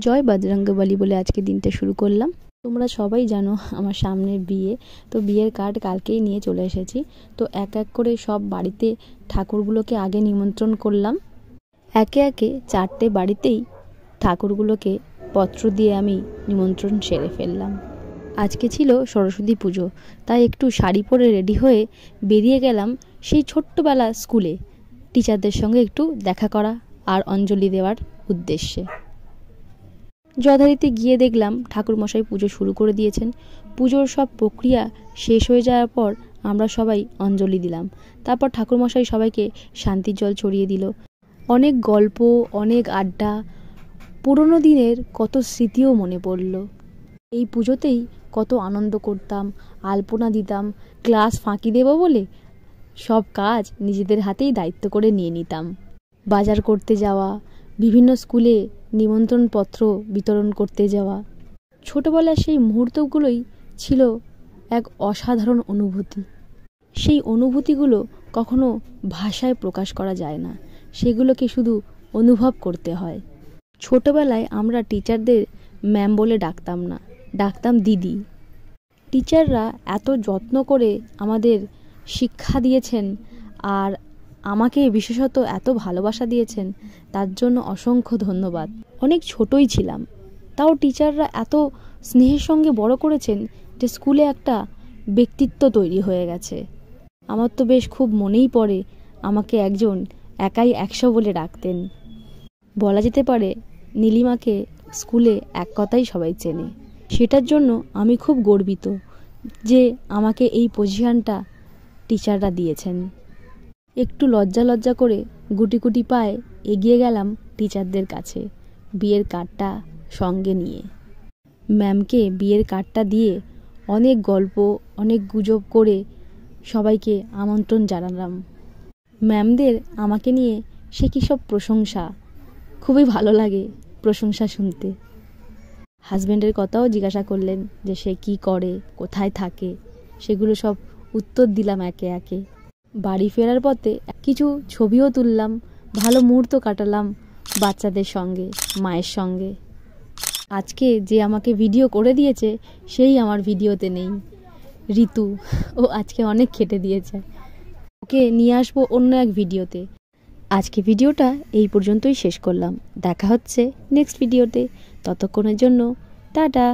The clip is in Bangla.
জয় বজরঙ্গবলী বলে আজকে দিনটা শুরু করলাম। তোমরা সবাই জানো আমার সামনে বিয়ে, তো বিয়ের কার্ড কালকেই নিয়ে চলে এসেছি। তো এক এক করে সব বাড়িতে ঠাকুরগুলোকে আগে নিমন্ত্রণ করলাম। একে একে 4টে বাড়িতেই ঠাকুরগুলোকে পত্র দিয়ে আমি নিমন্ত্রণ সেরে ফেললাম। আজকে ছিল সরস্বতী পুজো, তাই একটু শাড়ি পরে রেডি হয়ে বেরিয়ে গেলাম সেই ছোট্টবেলা স্কুলে টিচারদের সঙ্গে একটু দেখা করা আর অঞ্জলি দেওয়ার উদ্দেশ্যে। যথারীতি গিয়ে দেখলাম ঠাকুরমশাই পুজো শুরু করে দিয়েছেন। পুজোর সব প্রক্রিয়া শেষ হয়ে যাওয়ার পর আমরা সবাই অঞ্জলি দিলাম। তারপর ঠাকুরমশাই সবাইকে শান্তির জল ছড়িয়ে দিল। অনেক গল্প, অনেক আড্ডা, পুরনো দিনের কত স্মৃতিও মনে পড়ল। এই পুজোতেই কত আনন্দ করতাম, আলপনা দিতাম, ক্লাস ফাঁকি দেব বলে সব কাজ নিজেদের হাতেই দায়িত্ব করে নিয়ে নিতাম। বাজার করতে যাওয়া, বিভিন্ন স্কুলে নিমন্ত্রণপত্র বিতরণ করতে যাওয়া, ছোটবেলার সেই মুহূর্তগুলোই ছিল এক অসাধারণ অনুভূতি। সেই অনুভূতিগুলো কখনো ভাষায় প্রকাশ করা যায় না, সেগুলোকে শুধু অনুভব করতে হয়। ছোটবেলায় আমরা টিচারদের ম্যাম বলে ডাকতাম না, ডাকতাম দিদি। টিচাররা এত যত্ন করে আমাদের শিক্ষা দিয়েছেন আর আমাকে বিশেষত এত ভালোবাসা দিয়েছেন, তার জন্য অসংখ্য ধন্যবাদ। অনেক ছোটই ছিলাম, তাও টিচাররা এত স্নেহের সঙ্গে বড় করেছেন যে স্কুলে একটা ব্যক্তিত্ব তৈরি হয়ে গেছে। আমার তো বেশ খুব মনেই পড়ে আমাকে একজন একাই 100 বলে ডাকতেন। বলা যেতে পারে নীলিমাকে স্কুলে এক কথাই সবাই চেনে। সেটার জন্য আমি খুব গর্বিত যে আমাকে এই পজিশনটা টিচাররা দিয়েছেন। একটু লজ্জা লজ্জা করে গুটি গুটি পায়ে এগিয়ে গেলাম টিচারদের কাছে বিয়ের কার্ডটা সঙ্গে নিয়ে। ম্যামকে বিয়ের কার্ডটা দিয়ে অনেক গল্প, অনেক গুজব করে সবাইকে আমন্ত্রণ জানালাম। ম্যামদের আমাকে নিয়ে সে কী সব প্রশংসা, খুবই ভালো লাগে প্রশংসা শুনতে। হাজব্যান্ডের কথাও জিজ্ঞাসা করলেন যে সে কি করে, কোথায় থাকে, সেগুলো সব উত্তর দিলাম একে একে। বাড়ি ফেরার পথে কিছু ছবিও তুললাম, ভালো মুহূর্ত কাটালাম বাচ্চাদের সঙ্গে, মায়ের সঙ্গে। আজকে যে আমাকে ভিডিও করে দিয়েছে সেই আমার ভিডিওতে নেই, ঋতু। ও আজকে অনেক খেটে দিয়েছে, ওকে নিয়ে আসবো অন্য এক ভিডিওতে। আজকে ভিডিওটা এই পর্যন্তই শেষ করলাম। দেখা হচ্ছে নেক্সট ভিডিওতে, ততক্ষণের জন্য টাটা।